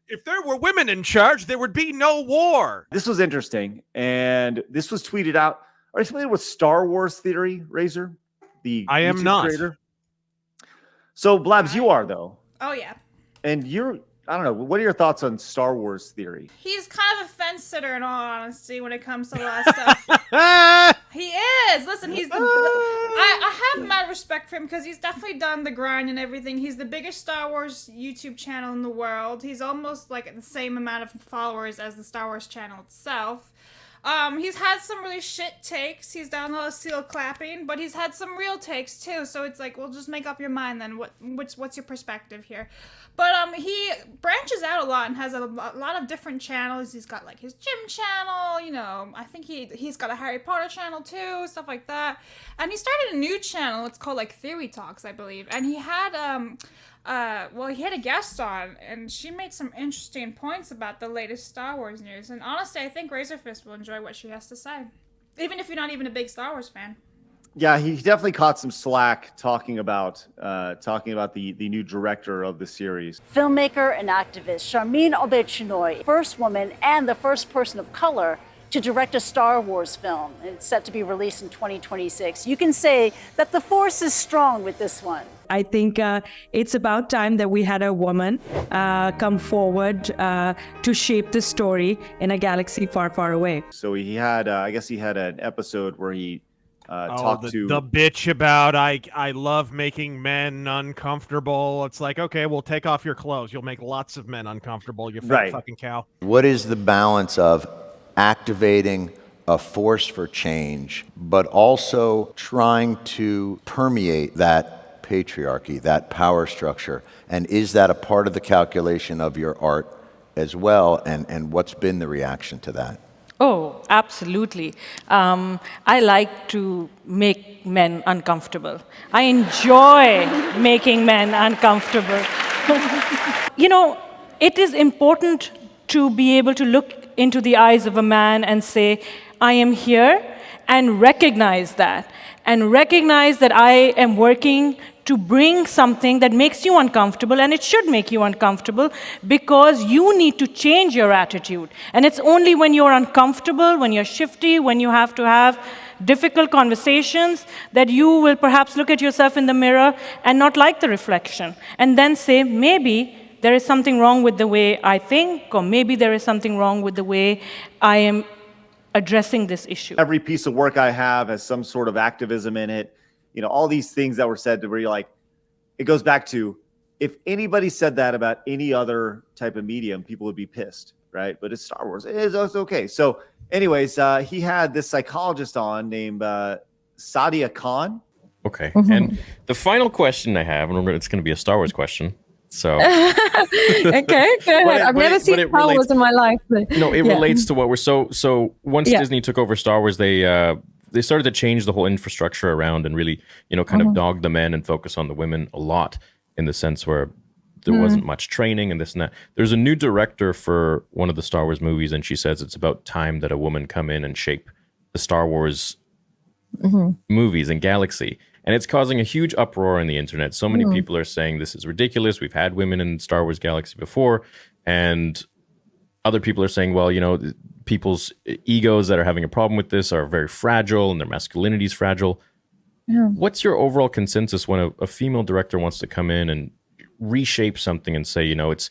If there were women in charge, there would be no war. This was interesting, and this was tweeted out. Are you familiar with Star Wars Theory, Razor? I am not. Creator? So, Blabs, you are, though. Oh, yeah. And I don't know, what are your thoughts on Star Wars Theory? He's kind of a fence sitter, in all honesty, when it comes to a lot of stuff. He is. Listen, I have mad respect for him because he's definitely done the grind and everything. He's the biggest Star Wars YouTube channel in the world. He's almost like the same amount of followers as the Star Wars channel itself. He's had some really shit takes. He's done a lot of seal clapping, but he's had some real takes too. So it's like, well, just make up your mind then. What's your perspective here? But he branches out a lot and has a lot of different channels. He's got like his gym channel, you know. I think he's got a Harry Potter channel too, stuff like that. And he started a new channel. It's called like Theory Talks, I believe. And he had he had a guest on, and she made some interesting points about the latest Star Wars news. And honestly, I think RazorFist will enjoy what she has to say, even if you're not even a big Star Wars fan. Yeah, he definitely caught some slack talking about the new director of the series. Filmmaker and activist Sharmeen Obaid-Chinoy, first woman and the first person of color to direct a Star Wars film. It's set to be released in 2026. You can say that the force is strong with this one. I think it's about time that we had a woman come forward to shape the story in a galaxy far, far away. So he had, I guess he had an episode where he talked to the bitch about I love making men uncomfortable. It's like, okay, well, take off your clothes. You'll make lots of men uncomfortable. You fat fucking cow. What is the balance of activating a force for change, but also trying to permeate that patriarchy, that power structure? And is that a part of the calculation of your art as well? And what's been the reaction to that? Oh, absolutely. I like to make men uncomfortable. I enjoy making men uncomfortable. You know, it is important to be able to look into the eyes of a man and say, I am here, and recognize that. And recognize that I am working to bring something that makes you uncomfortable, and it should make you uncomfortable because you need to change your attitude. And it's only when you're uncomfortable, when you're shifty, when you have to have difficult conversations that you will perhaps look at yourself in the mirror and not like the reflection. And then say, maybe there is something wrong with the way I think, or maybe there is something wrong with the way I am addressing this issue. Every piece of work I have has some sort of activism in it. You know, all these things that were said to where you're like, it goes back to, if anybody said that about any other type of medium, people would be pissed, right? But it's Star Wars. It's okay. So anyways, he had this psychologist on named Sadia Khan. Okay. And the final question I have, and it's going to be a Star Wars question. So okay, go ahead. I've never seen Star Wars in my life. No, it relates to what we're so once Disney took over Star Wars, they started to change the whole infrastructure around and really, kind of dog the men and focus on the women a lot, in the sense where there wasn't much training and this and that. There's a new director for one of the Star Wars movies, and she says it's about time that a woman come in and shape the Star Wars movies and galaxy. And it's causing a huge uproar on the internet. So many people are saying this is ridiculous. We've had women in Star Wars Galaxy before. And other people are saying, well, people's egos that are having a problem with this are very fragile and their masculinity is fragile. Yeah. What's your overall consensus when a female director wants to come in and reshape something and say, it's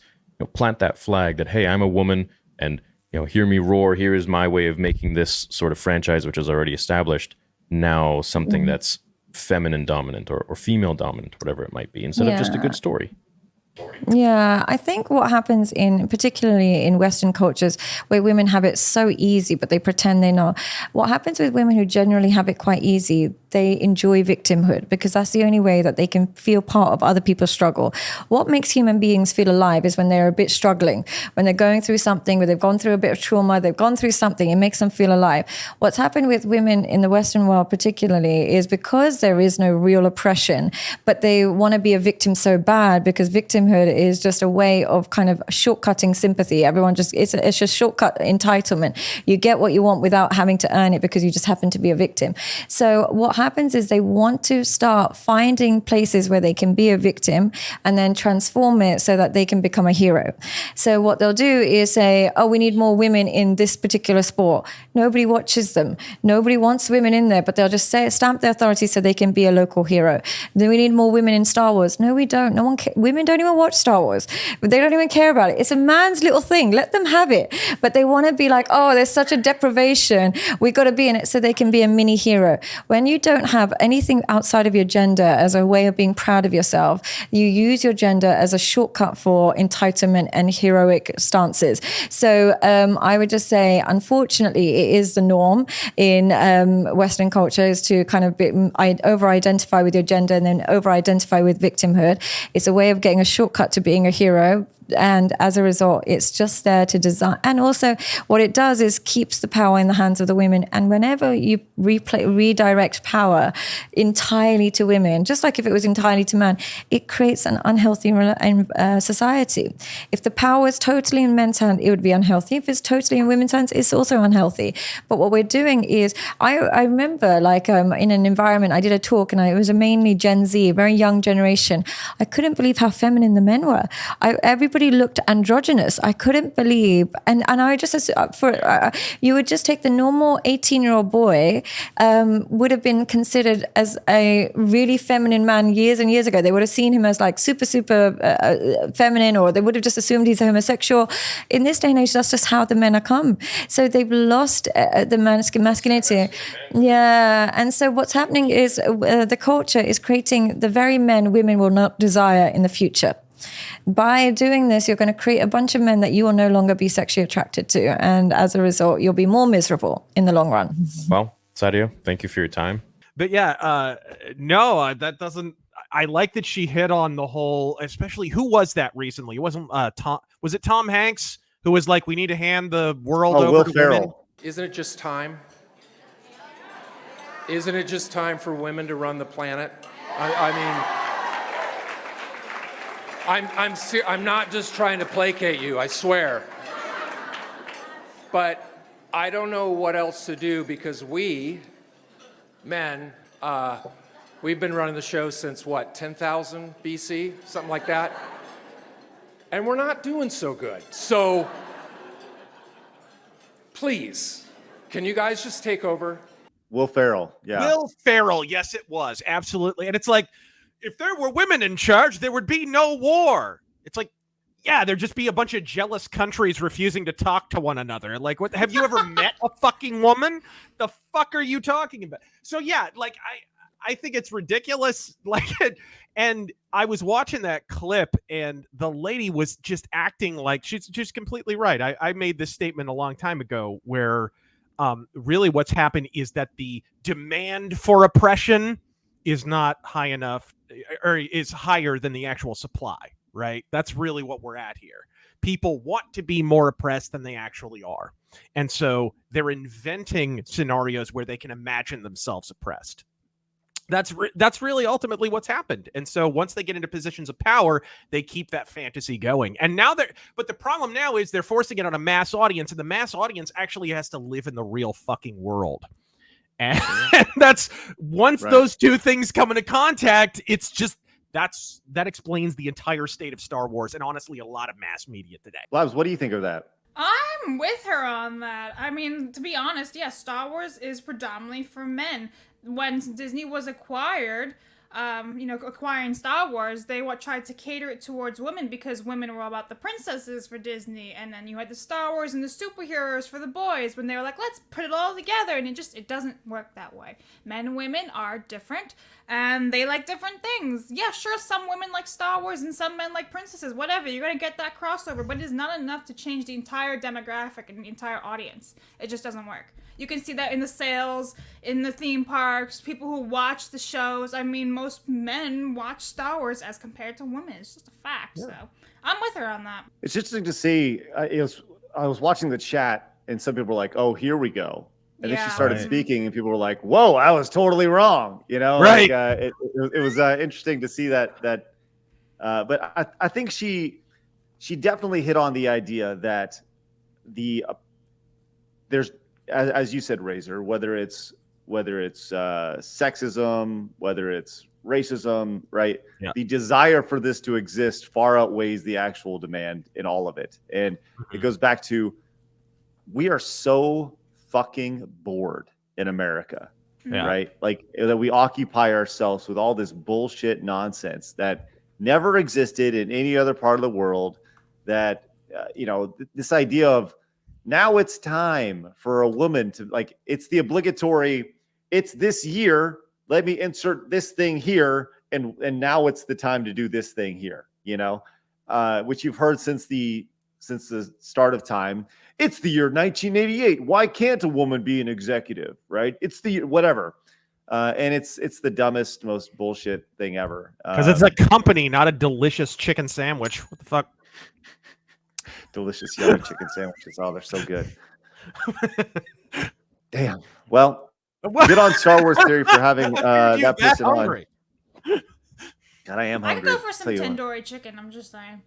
plant that flag that, hey, I'm a woman and, hear me roar. Here is my way of making this sort of franchise, which is already established, now something that's feminine dominant or female dominant, whatever it might be, instead of just a good story. Yeah, I think what happens particularly in Western cultures where women have it so easy, but they pretend they're not. What happens with women who generally have it quite easy, they enjoy victimhood because that's the only way that they can feel part of other people's struggle. What makes human beings feel alive is when they're a bit struggling, when they're going through something, where they've gone through a bit of trauma, they've gone through something, it makes them feel alive. What's happened with women in the Western world particularly is because there is no real oppression, but they want to be a victim so bad because victims victimhood is just a way of kind of shortcutting sympathy. Everyone just, it's just shortcut entitlement. You get what you want without having to earn it because you just happen to be a victim. So what happens is they want to start finding places where they can be a victim and then transform it so that they can become a hero. So what they'll do is say, oh, we need more women in this particular sport. Nobody watches them. Nobody wants women in there, but they'll just say, stamp their authority so they can be a local hero. Then we need more women in Star Wars. No, we don't. Women don't even watch Star Wars. They don't even care about it. It's a man's little thing. Let them have it. But they want to be like, oh, there's such a deprivation. We got to be in it so they can be a mini hero. When you don't have anything outside of your gender as a way of being proud of yourself, you use your gender as a shortcut for entitlement and heroic stances. So I would just say, unfortunately, it is the norm in Western cultures to kind of over-identify with your gender and then over-identify with victimhood. It's a way of getting a shortcut to being a hero. And as a result, it's just there to design. And also what it does is keeps the power in the hands of the women. And whenever you redirect power entirely to women, just like if it was entirely to men, it creates an unhealthy society. If the power is totally in men's hands, it would be unhealthy. If it's totally in women's hands, it's also unhealthy. But what we're doing is, I remember like in an environment, I did a talk and it was a mainly Gen Z, a very young generation. I couldn't believe how feminine the men were. Everybody looked androgynous. I couldn't believe, and I just you would just take the normal 18-year-old boy would have been considered as a really feminine man years and years ago. They would have seen him as like super feminine, or they would have just assumed he's a homosexual. In this day and age, that's just how the men are come. So they've lost the masculinity. Yeah, and so what's happening is the culture is creating the very men women will not desire in the future. By doing this, you're going to create a bunch of men that you will no longer be sexually attracted to. And as a result, you'll be more miserable in the long run. Well, Sadio, thank you for your time. But yeah, no, that doesn't. I like that she hit on the whole, especially who was that recently? It wasn't Tom. Was it Tom Hanks who was like, we need to hand the world over Will to Ferrell. women? Isn't it just time? Isn't it just time for women to run the planet? I mean, I'm not just trying to placate you, I swear. But I don't know what else to do because we, men, we've been running the show since what, 10,000 BC? Something like that. And we're not doing so good. So please, can you guys just take over? Will Ferrell, yeah. Will Ferrell, yes, it was. Absolutely. And it's like, if there were women in charge, there would be no war. It's like, yeah, there'd just be a bunch of jealous countries refusing to talk to one another. Like, what? Have you ever met a fucking woman? The fuck are you talking about? So yeah, like I think it's ridiculous. Like, and I was watching that clip, and the lady was just acting like she's just completely right. I made this statement a long time ago where really what's happened is that the demand for oppression is not high enough, or is higher than the actual supply, right? That's really what we're at here. People want to be more oppressed than they actually are. And so they're inventing scenarios where they can imagine themselves oppressed. That's really ultimately what's happened. And so once they get into positions of power, they keep that fantasy going. And now but the problem now is they're forcing it on a mass audience, and the mass audience actually has to live in the real fucking world. And that's once those two things come into contact, it's just that explains the entire state of Star Wars and honestly a lot of mass media today. Labs, what do you think of that? I'm with her on that. I mean, to be honest, yes, Star Wars is predominantly for men. When Disney was acquired, acquiring Star Wars, they tried to cater it towards women because women were all about the princesses for Disney, and then you had the Star Wars and the superheroes for the boys when they were like, let's put it all together, and it doesn't work that way. Men and women are different, and they like different things. Yeah, sure, some women like Star Wars and some men like princesses, whatever. You're gonna get that crossover, but it is not enough to change the entire demographic and the entire audience. It just doesn't work. You can see that in the sales, in the theme parks, people who watch the shows. I mean, most men watch Star Wars as compared to women. It's just a fact. Yeah. So I'm with her on that. It's interesting to see. I was watching the chat, and some people were like, "Oh, here we go," and then she started speaking, and people were like, "Whoa, I was totally wrong." You know, right? Like, it was interesting to see that But I think she definitely hit on the idea that there's, as you said, Razor, whether it's sexism, whether it's racism, right? Yeah. The desire for this to exist far outweighs the actual demand in all of it. And it goes back to, we are so fucking bored in America, right? Like that we occupy ourselves with all this bullshit nonsense that never existed in any other part of the world. That, this idea of, now it's time for a woman to, like, it's the obligatory, it's this year, let me insert this thing here, and now it's the time to do this thing here, which you've heard since the start of time. It's the year 1988. Why can't a woman be an executive, right? It's the whatever. And it's the dumbest, most bullshit thing ever. Because it's a company, not a delicious chicken sandwich. What the fuck? Delicious yummy chicken sandwiches. Oh, they're so good. Damn. Well, good on Star Wars Theory for having that person on. Hungry? God, I am I hungry. could go for some Tell you what. tandoori chicken. I'm just saying.